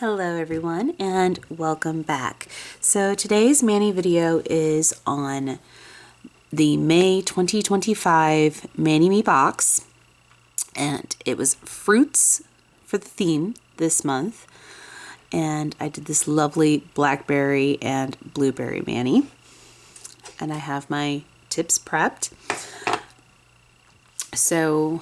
Hello everyone and welcome back. So today's Mani video is on the May 2025 Mani Me box, and it was fruits for the theme this month, and I did this lovely blackberry and blueberry Mani, and I have my tips prepped. So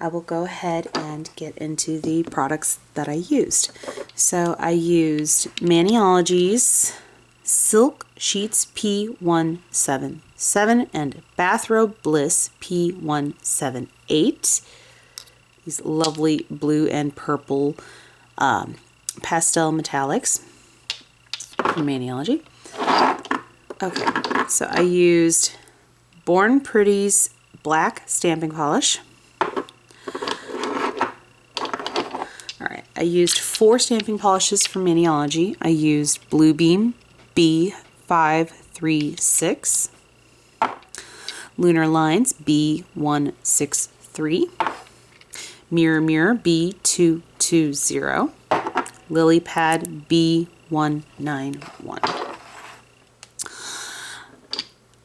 I will go ahead and get into the products that I used. So I used Maniology's Silk Sheets P177 and Bathrobe Bliss P178. These lovely blue and purple pastel metallics from Maniology. Okay, so I used Born Pretty's black stamping polish. I used 4 stamping polishes from Maniology. I used Bluebeam B536, Lunar Lines B163, Mirror Mirror B220, Lily Pad B191.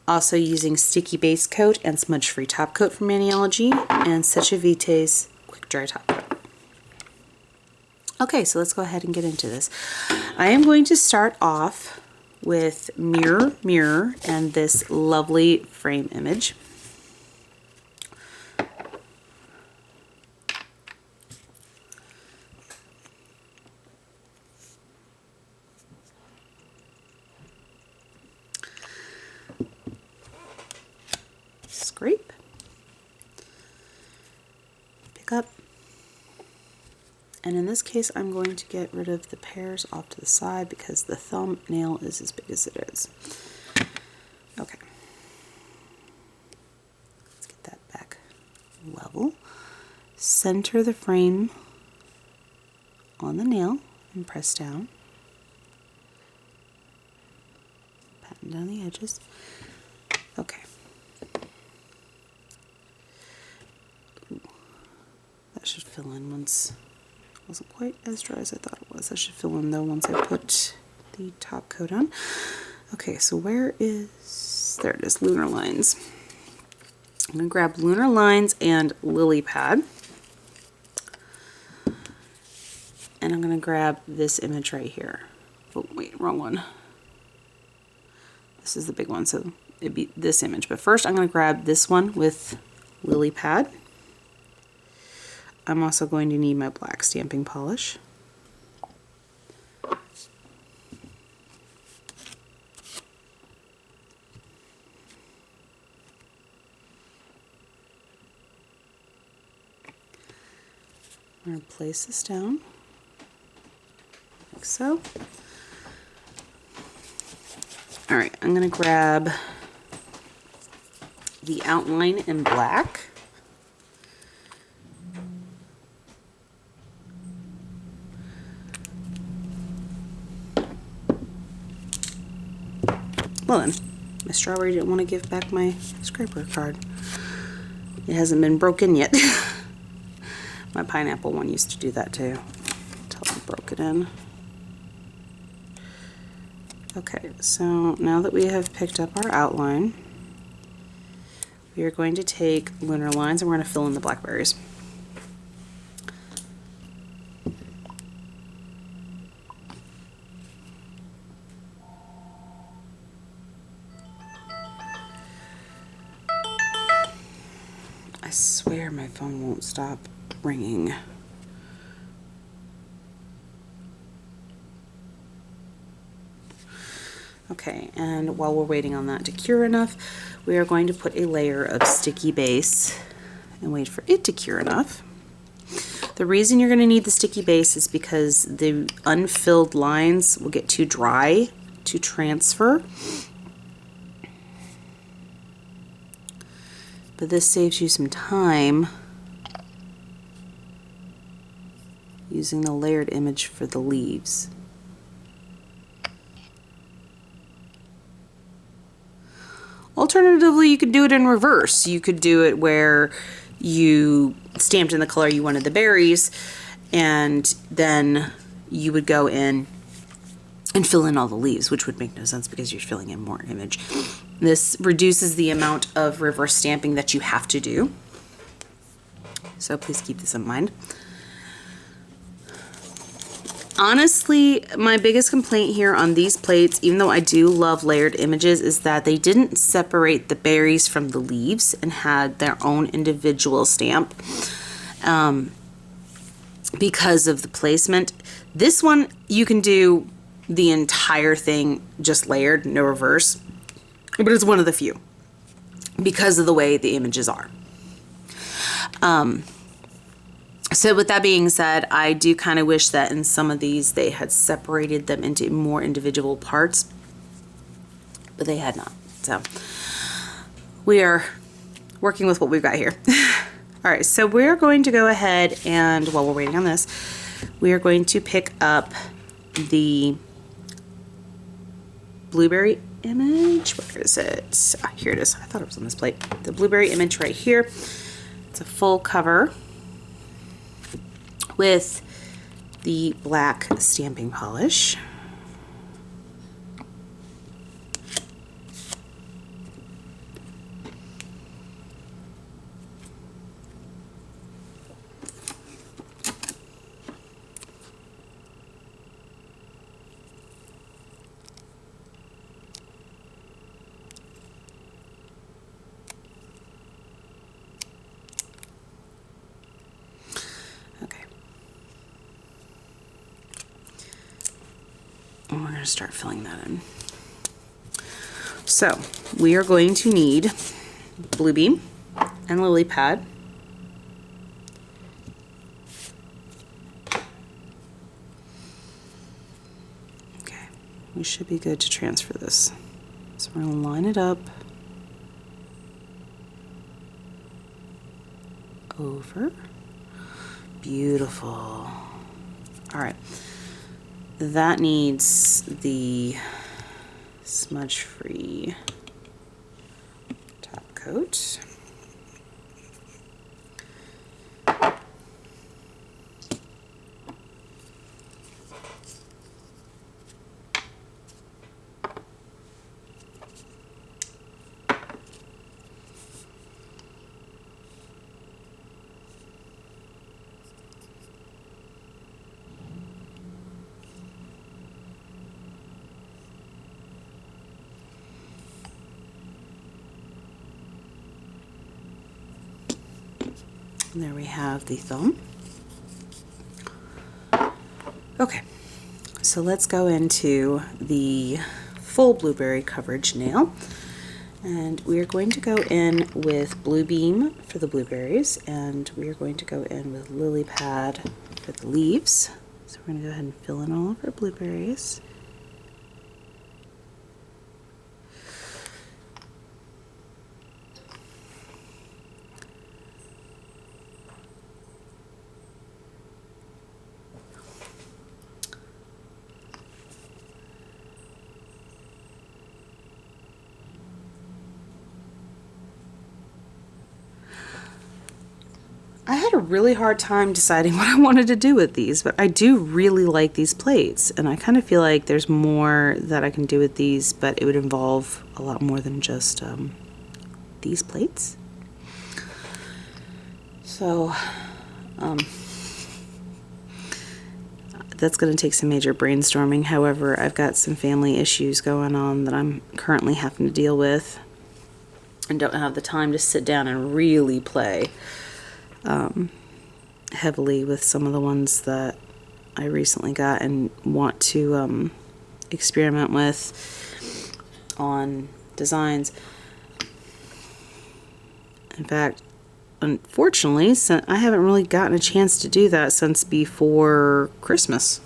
Also using Sticky Base Coat and Smudge Free Top Coat from Maniology, and Seche Vite's Quick Dry Top Coat. Okay, so let's go ahead and get into this. I am going to start off with Mirror Mirror and this lovely frame image. Scrape. Pick up. And in this case, I'm going to get rid of the pears off to the side because the thumbnail is as big as it is. Okay. Let's get that back level. Center the frame on the nail and press down. Pattern down the edges. Okay. Ooh. That should fill in once. Wasn't quite as dry as I thought it was. I should fill in though once I put the top coat on. Okay, so where is, there it is, Lunar Lines. I'm going to grab Lunar Lines and Lily Pad. And I'm going to grab this image right here. Oh, wait, wrong one. This is the big one, so it'd be this image. But first I'm going to grab this one with Lily Pad. I'm also going to need my black stamping polish. I'm going to place this down, like so. Alright, I'm going to grab the outline in black. Well then, my strawberry didn't want to give back my scraper card. It hasn't been broken yet. My pineapple one used to do that too, until I broke it in. Okay, so now that we have picked up our outline, we are going to take Lunar Lines and we're going to fill in the blackberries. I swear my phone won't stop ringing. Okay, and while we're waiting on that to cure enough, we are going to put a layer of sticky base and wait for it to cure enough. The reason you're going to need the sticky base is because the unfilled lines will get too dry to transfer. But this saves you some time using the layered image for the leaves. Alternatively, you could do it in reverse. You could do it where you stamped in the color you wanted the berries, and then you would go in and fill in all the leaves, which would make no sense because you're filling in more image. This reduces the amount of reverse stamping that you have to do. So please keep this in mind. Honestly, my biggest complaint here on these plates, even though I do love layered images, is that they didn't separate the berries from the leaves and had their own individual stamp because of the placement. This one, you can do the entire thing just layered, no reverse, but it's one of the few because of the way the images are. So with that being said, I do kind of wish that in some of these they had separated them into more individual parts, but they had not. So we are working with what we've got here. All right, so we're going to go ahead and, while we're waiting on this, we are going to pick up the blueberry image. Where is it? Ah, here it is. I thought it was on this plate. The blueberry image right here. It's a full cover with the black stamping polish. Okay. And we're going to start filling that in. So we are going to need Bluebeam and Lily Pad. Okay, we should be good to transfer this. So we're going to line it up over. Beautiful. All right. That needs the smudge-free top coat. There we have the thumb. Okay, so let's go into the full blueberry coverage nail. And we are going to go in with Bluebeam for the blueberries, and we are going to go in with Lily Pad for the leaves. So we're going to go ahead and fill in all of our blueberries. I had a really hard time deciding what I wanted to do with these, but I do really like these plates, and I kind of feel like there's more that I can do with these, but it would involve a lot more than just these plates. So that's going to take some major brainstorming. However, I've got some family issues going on that I'm currently having to deal with and don't have the time to sit down and really play heavily with some of the ones that I recently got and want to experiment with on designs. In fact, unfortunately, I haven't really gotten a chance to do that since before Christmas.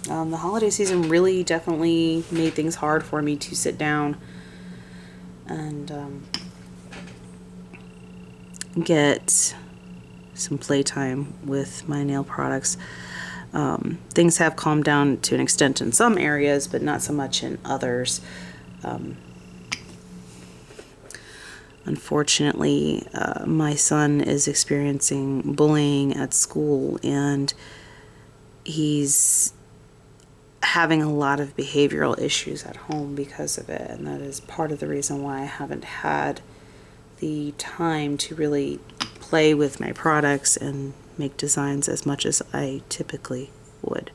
The holiday season really definitely made things hard for me to sit down and get some playtime with my nail products. Things have calmed down to an extent in some areas, but not so much in others. Unfortunately, my son is experiencing bullying at school, and he's having a lot of behavioral issues at home because of it, and that is part of the reason why I haven't had the time to really play with my products and make designs as much as I typically would.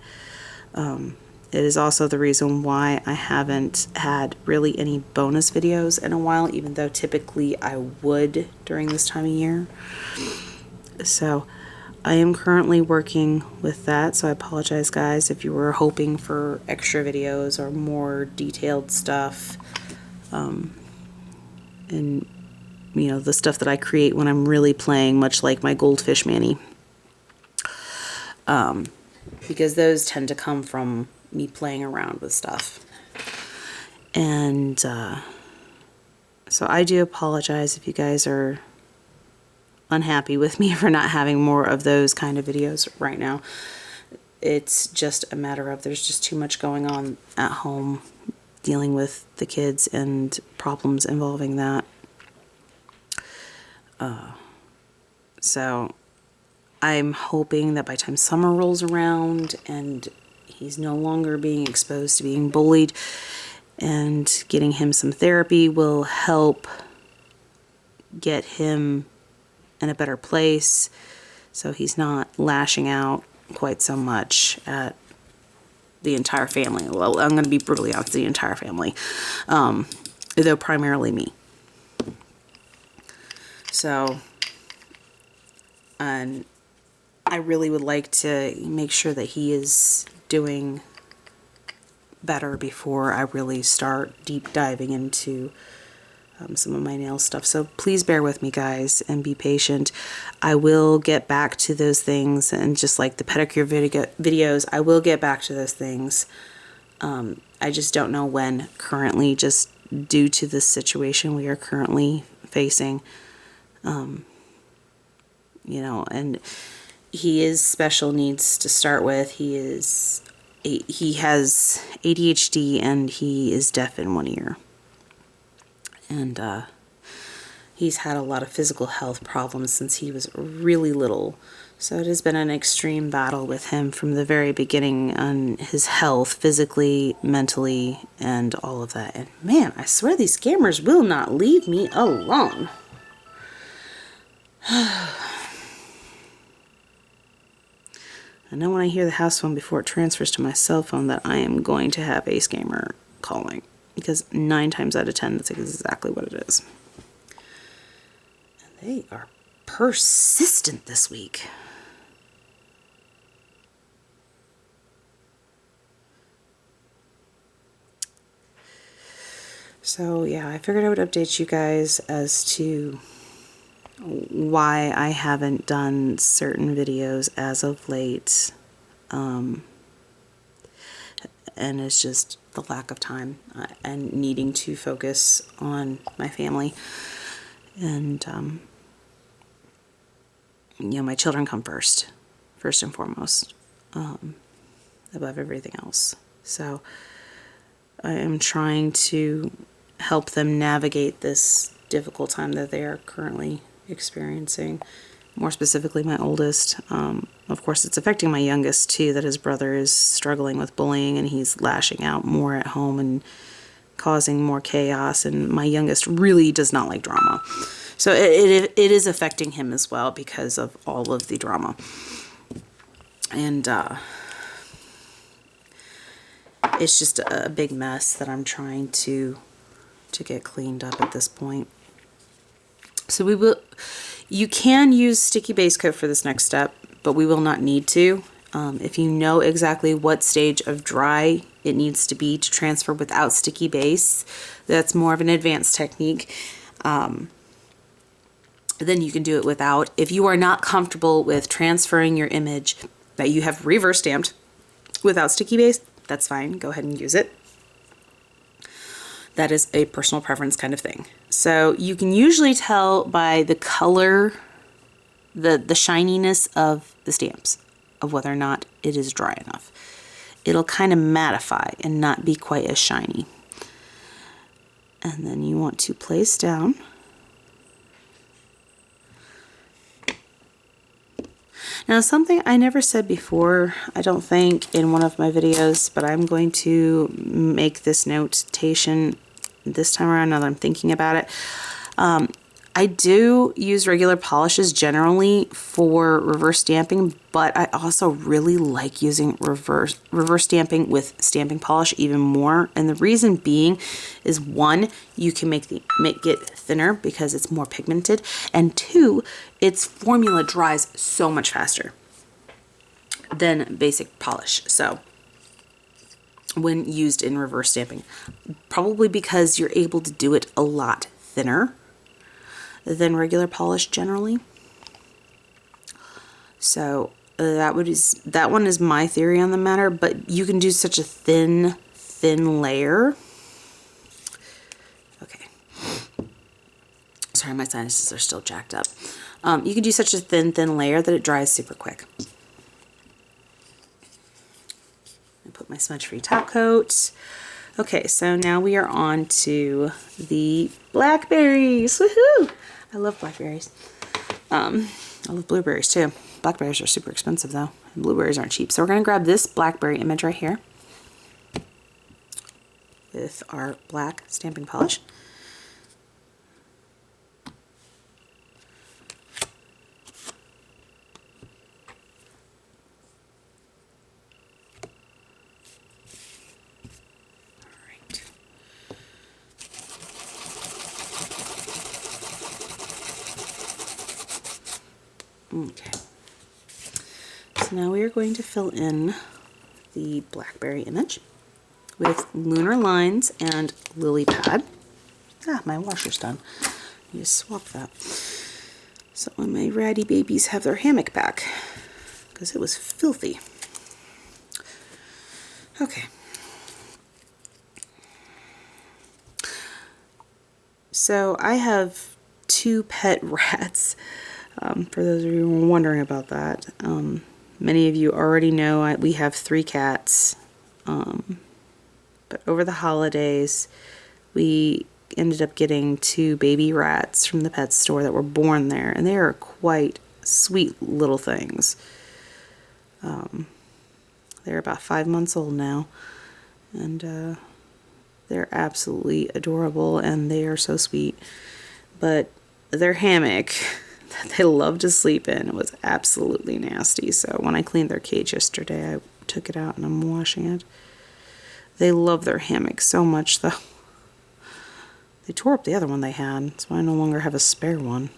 It is also the reason why I haven't had really any bonus videos in a while, even though typically I would during this time of year. So I am currently working with that, so I apologize guys if you were hoping for extra videos or more detailed stuff. And you know, the stuff that I create when I'm really playing, much like my Goldfish Manny. Because those tend to come from me playing around with stuff. And so I do apologize if you guys are unhappy with me for not having more of those kind of videos right now. It's just a matter of there's just too much going on at home dealing with the kids and problems involving that. So I'm hoping that by the time summer rolls around and he's no longer being exposed to being bullied, and getting him some therapy will help get him in a better place so he's not lashing out quite so much at the entire family. Well, I'm going to be brutally honest, the entire family, though primarily me. So, and I really would like to make sure that he is doing better before I really start deep diving into some of my nail stuff. So please bear with me guys and be patient. I will get back to those things, and just like the pedicure videos, I will get back to those things. I just don't know when currently, just due to this situation we are currently facing. You know, and he is special needs to start with. He has ADHD and he is deaf in one ear. And he's had a lot of physical health problems since he was really little. So it has been an extreme battle with him from the very beginning on his health, physically, mentally, and all of that. And man, I swear these scammers will not leave me alone. I know when I hear the house phone before it transfers to my cell phone that I am going to have a scammer calling, because 9 times out of 10 that's exactly what it is. And they are persistent this week. So yeah, I figured I would update you guys as to why I haven't done certain videos as of late, and it's just the lack of time and needing to focus on my family, and you know, my children come first and foremost, above everything else. So I am trying to help them navigate this difficult time that they are currently experiencing, more specifically my oldest. Of course it's affecting my youngest too, that his brother is struggling with bullying and he's lashing out more at home and causing more chaos, and my youngest really does not like drama. So it is affecting him as well because of all of the drama. And it's just a big mess that I'm trying to get cleaned up at this point. So you can use sticky base coat for this next step, but we will not need to. If you know exactly what stage of dry it needs to be to transfer without sticky base, that's more of an advanced technique. Then you can do it without. If you are not comfortable with transferring your image that you have reverse stamped without sticky base, that's fine. Go ahead and use it. That is a personal preference kind of thing. So you can usually tell by the color, the shininess of the stamps, of whether or not it is dry enough. It'll kind of mattify and not be quite as shiny. And then you want to place down. Now, something I never said before, I don't think, in one of my videos, but I'm going to make this notation this time around now that I'm thinking about it. I do use regular polishes generally for reverse stamping, but I also really like using reverse stamping with stamping polish even more. And the reason being is, one, you can make it thinner because it's more pigmented, and two, its formula dries so much faster than basic polish. So when used in reverse stamping, probably because you're able to do it a lot thinner than regular polish generally. So that one is my theory on the matter, but you can do such a thin layer. Okay. Sorry, my sinuses are still jacked up. You can do such a thin layer that it dries super quick. I put my smudge-free top coat. Okay, so now we are on to the blackberries. Woohoo! I love blackberries. I love blueberries too. Blackberries are super expensive though, and blueberries aren't cheap. So we're gonna grab this blackberry image right here with our black stamping polish. Okay, so now we are going to fill in the blackberry image with lunar lines and lily pad. Ah, my washer's done. I just swap that. So when my ratty babies have their hammock back, because it was filthy. Okay. So I have 2 pet rats. For those of you who are wondering about that, many of you already know we have 3 cats, but over the holidays we ended up getting 2 baby rats from the pet store that were born there, and they are quite sweet little things. They're about 5 months old now, and they're absolutely adorable, and they are so sweet. But their hammock that they love to sleep in was absolutely nasty. So when I cleaned their cage yesterday, I took it out and I'm washing it. They love their hammock so much though. They tore up the other one they had, so I no longer have a spare one.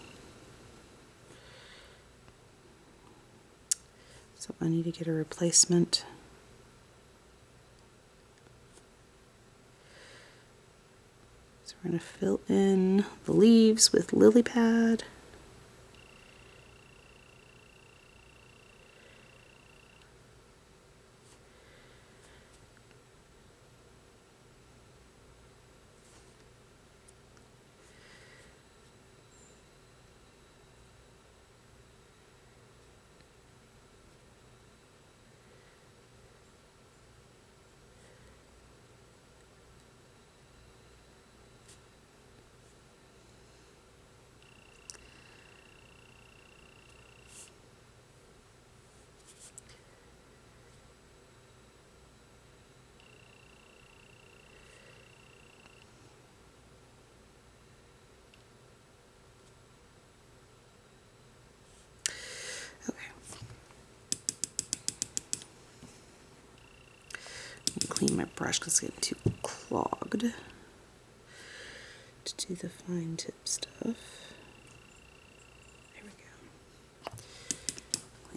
So I need to get a replacement. So we're going to fill in the leaves with lily pad. Clean my brush because it's getting too clogged to do the fine tip stuff. There we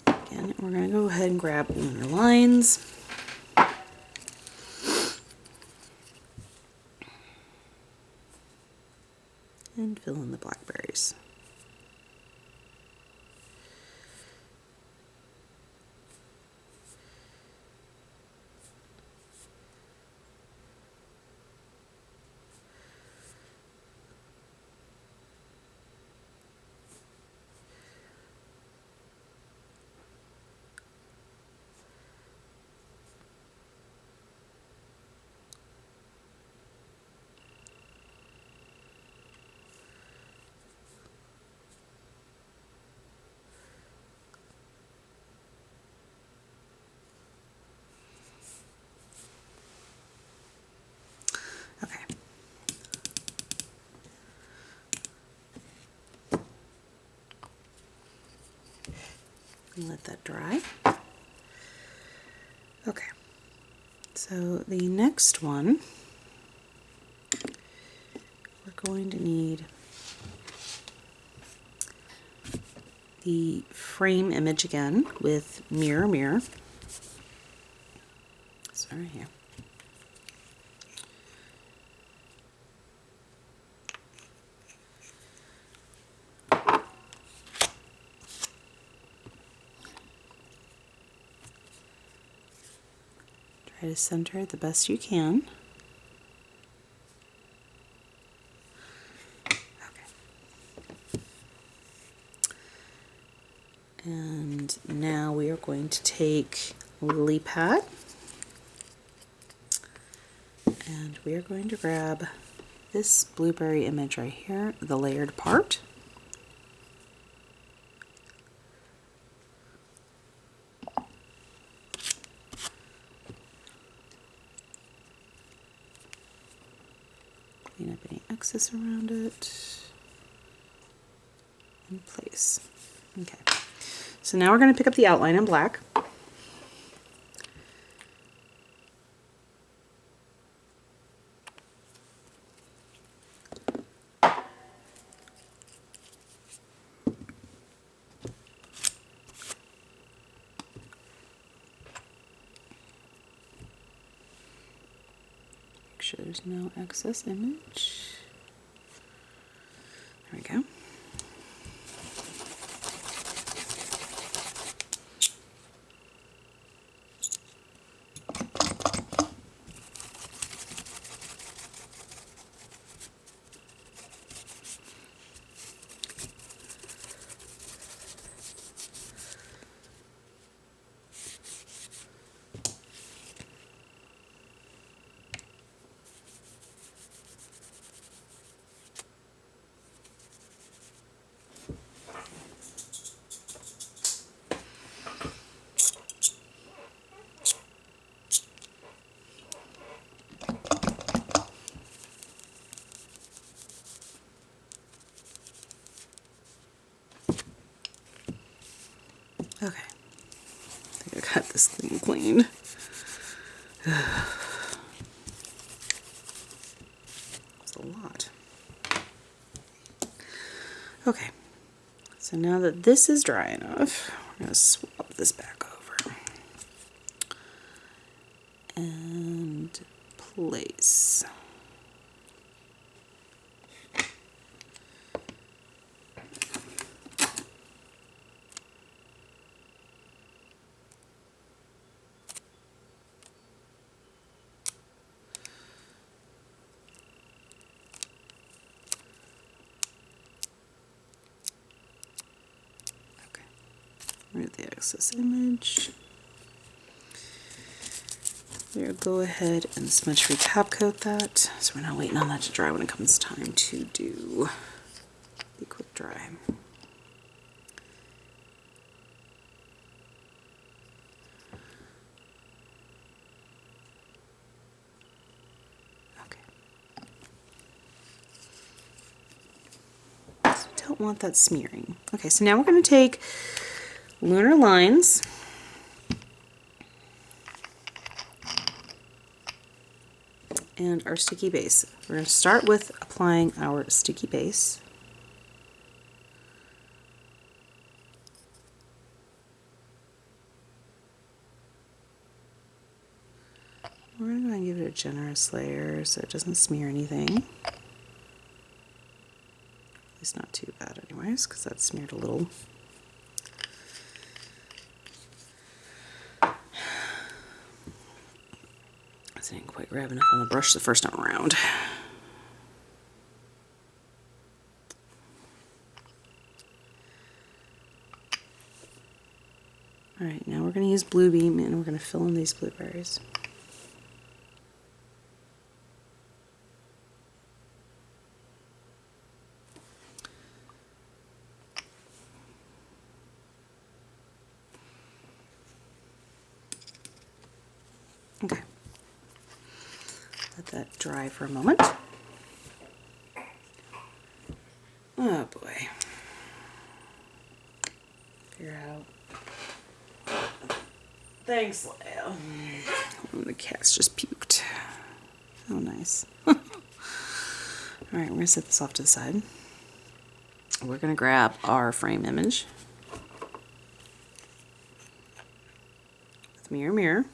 go. Again, and we're going to go ahead and grab lunar lines. And fill in the blackberries. Let that dry. Okay, so the next one, we're going to need the frame image again with Mirror Mirror. So right here. Try to center it the best you can. Okay. And now we are going to take Lily Pad and we are going to grab this blueberry image right here, the layered part. Clean up any excess around it in place. Okay, so now we're going to pick up the outline in black. Make sure there's no excess image. There we go. Okay, I think I got this clean. It's a lot. Okay, so now that this is dry enough, we're going to swap this back over and place. Remove the excess image. We'll go ahead and smudge free top coat that, so we're not waiting on that to dry when it comes time to do the quick dry. Okay. So we don't want that smearing. Okay, so now we're going to take Lunar Lines and our sticky base. We're going to start with applying our sticky base. We're going to go and give it a generous layer so it doesn't smear anything. At least not too bad anyways, because that smeared a little. I didn't quite grab enough on the brush the first time around. Alright, now we're going to use Blue Beam and we're going to fill in these blueberries. Okay. Let that dry for a moment. Oh boy. Figure out Thanks, Leo. Oh, the cat's just puked. Oh, nice. Alright, we're going to set this off to the side. We're going to grab our frame image. With Mirror Mirror.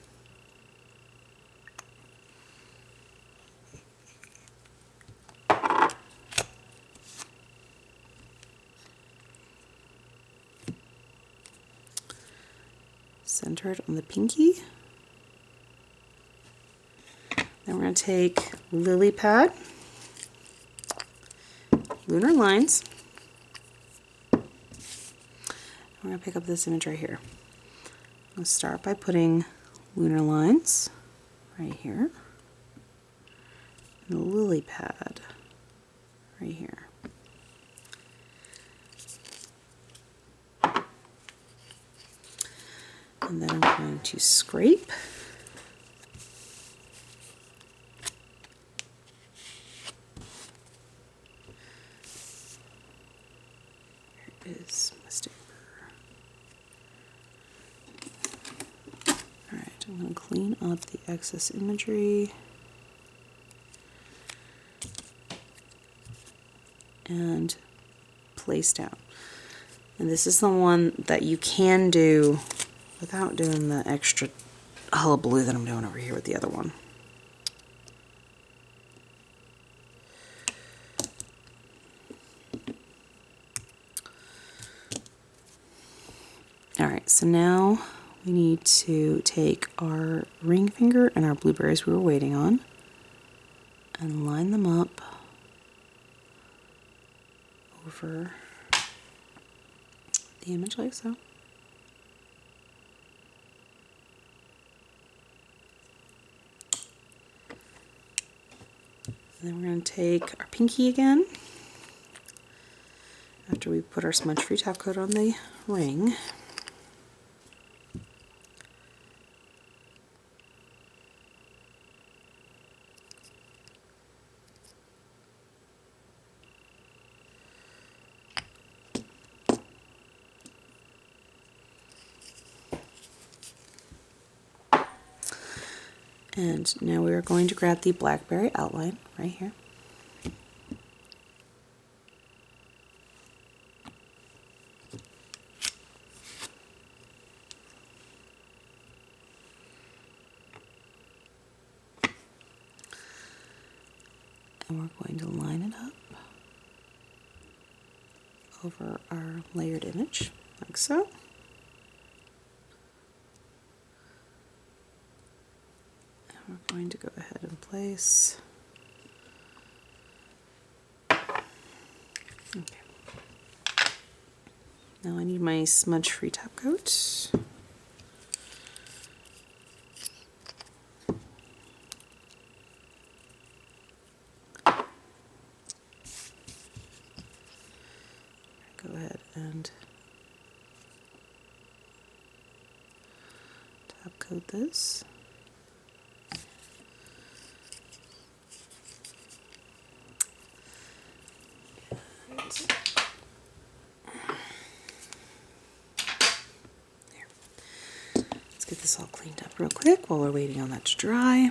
Center it on the pinky. Then we're going to take Lily Pad, Lunar Lines. We're going to pick up this image right here. I'm going to start by putting lunar lines right here, and a lily pad right here. And then I'm going to scrape. Here is my stapler. Alright, I'm going to clean up the excess imagery. And place down. And this is the one that you can do without doing the extra hullabaloo that I'm doing over here with the other one. Alright, so now we need to take our ring finger and our blueberries we were waiting on and line them up over the image like so. And then we're going to take our pinky again after we put our smudge-free top coat on the ring. And now we are going to grab the blackberry outline right here. And we're going to line it up over our layered image, like so. We're going to go ahead and place. Okay. Now I need my smudge-free top coat. Go ahead and top coat this. Let's get this all cleaned up real quick while we're waiting on that to dry.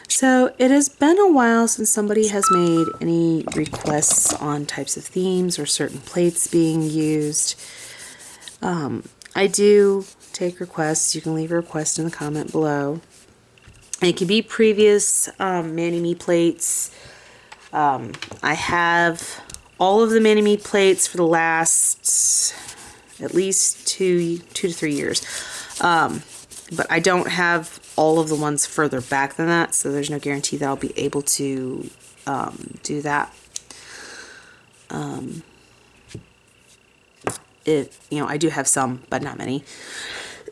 So it has been a while since somebody has made any requests on types of themes or certain plates being used. I do take requests. You can leave a request in the comment below. And it could be previous Mani Me plates. I have all of the Mani Me plates for the last at least two to 3 years. But I don't have all of the ones further back than that, so there's no guarantee that I'll be able to do that. I do have some, but not many.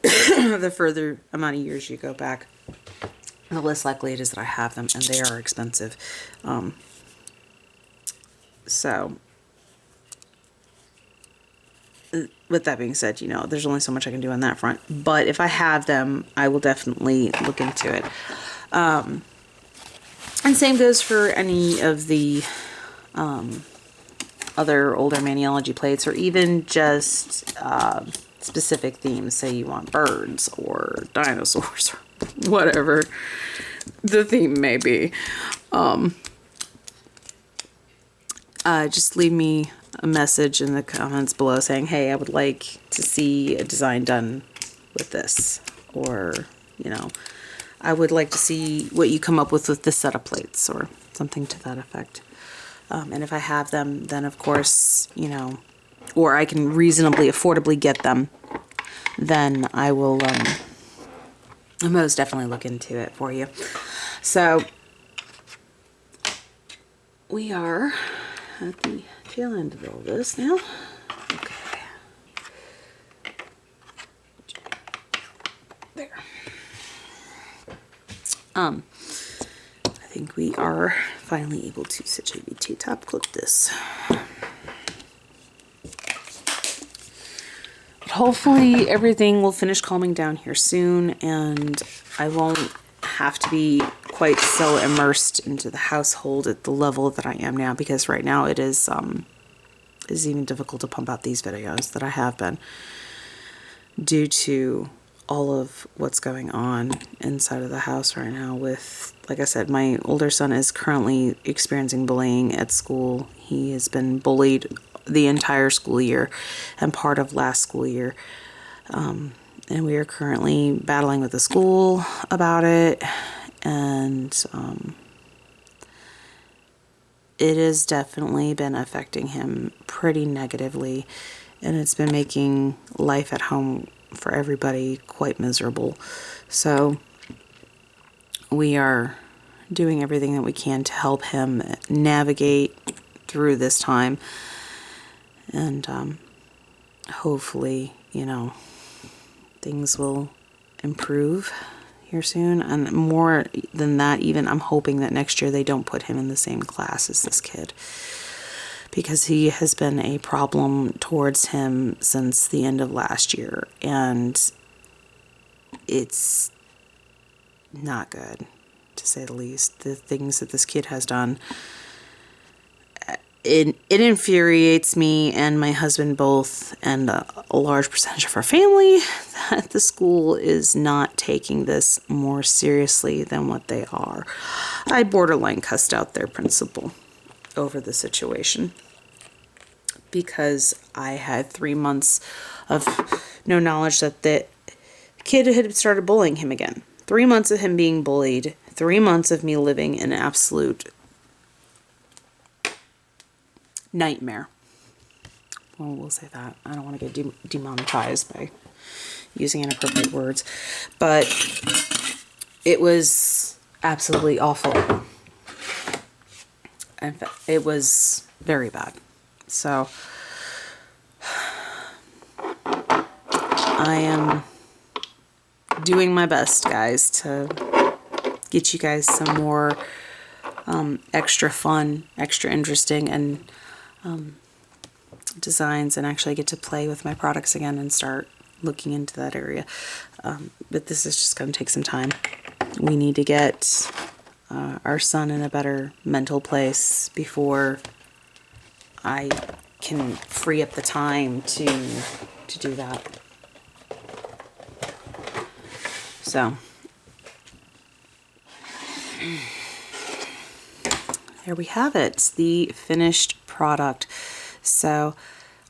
The further amount of years you go back, the less likely it is that I have them, and they are expensive. So, with that being said, there's only so much I can do on that front. But if I have them, I will definitely look into it. And same goes for any of the other older Maniology plates, or even just specific themes. Say you want birds or dinosaurs or whatever the theme may be. Just leave me a message in the comments below saying, hey, I would like to see a design done with this, or, you know, I would like to see what you come up with this set of plates, or something to that effect. And if I have them, then of course, you know, or I can reasonably, affordably get them, then I will most definitely look into it for you. So we are at the tail end of all this now. Okay. There. I think we are finally able to CJVT top clip this. But hopefully everything will finish calming down here soon, and I won't have to be quite so immersed into the household at the level that I am now, because right now it is even difficult to pump out these videos that I have been, due to all of what's going on inside of the house right now with, like I said, my older son is currently experiencing bullying at school. He has been bullied the entire school year and part of last school year. And we are currently battling with the school about it. And it has definitely been affecting him pretty negatively. And it's been making life at home for everybody quite miserable. So we are doing everything that we can to help him navigate through this time, and hopefully, you know, things will improve here soon. And more than that, even, I'm hoping that next year they don't put him in the same class as this kid, because he has been a problem towards him since the end of last year, and it's not good, to say the least. The things that this kid has done, it infuriates me and my husband both, and a large percentage of our family, that the school is not taking this more seriously than what they are. I borderline cussed out their principal over the situation, because I had 3 months of no knowledge that the kid had started bullying him again. 3 months of him being bullied, 3 months of me living in absolute nightmare. Well, we'll say that. I don't want to get demonetized by using inappropriate words, but it was absolutely awful. In fact, it was very bad. So I am doing my best, guys, to get you guys some more extra fun, extra interesting, and designs, and actually get to play with my products again and start looking into that area. But this is just going to take some time. We need to get our son in a better mental place before I can free up the time to do that. So there we have it, the finished product. So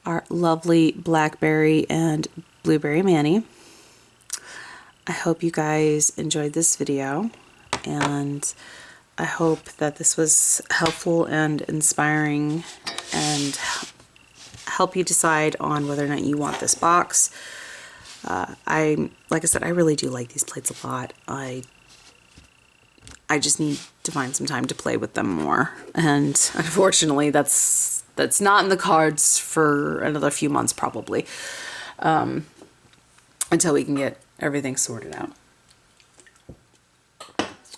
our lovely blackberry and blueberry mani. I hope you guys enjoyed this video, and I hope that this was helpful and inspiring, and help you decide on whether or not you want this box. Like I said, I really do like these plates a lot. I just need to find some time to play with them more, and unfortunately that's not in the cards for another few months probably, until we can get everything sorted out.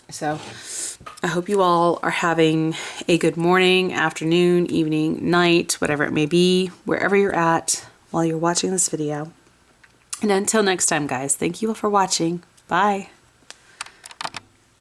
So I hope you all are having a good morning, afternoon, evening, night, whatever it may be, wherever you're at while you're watching this video. And until next time, guys, thank you all for watching. Bye.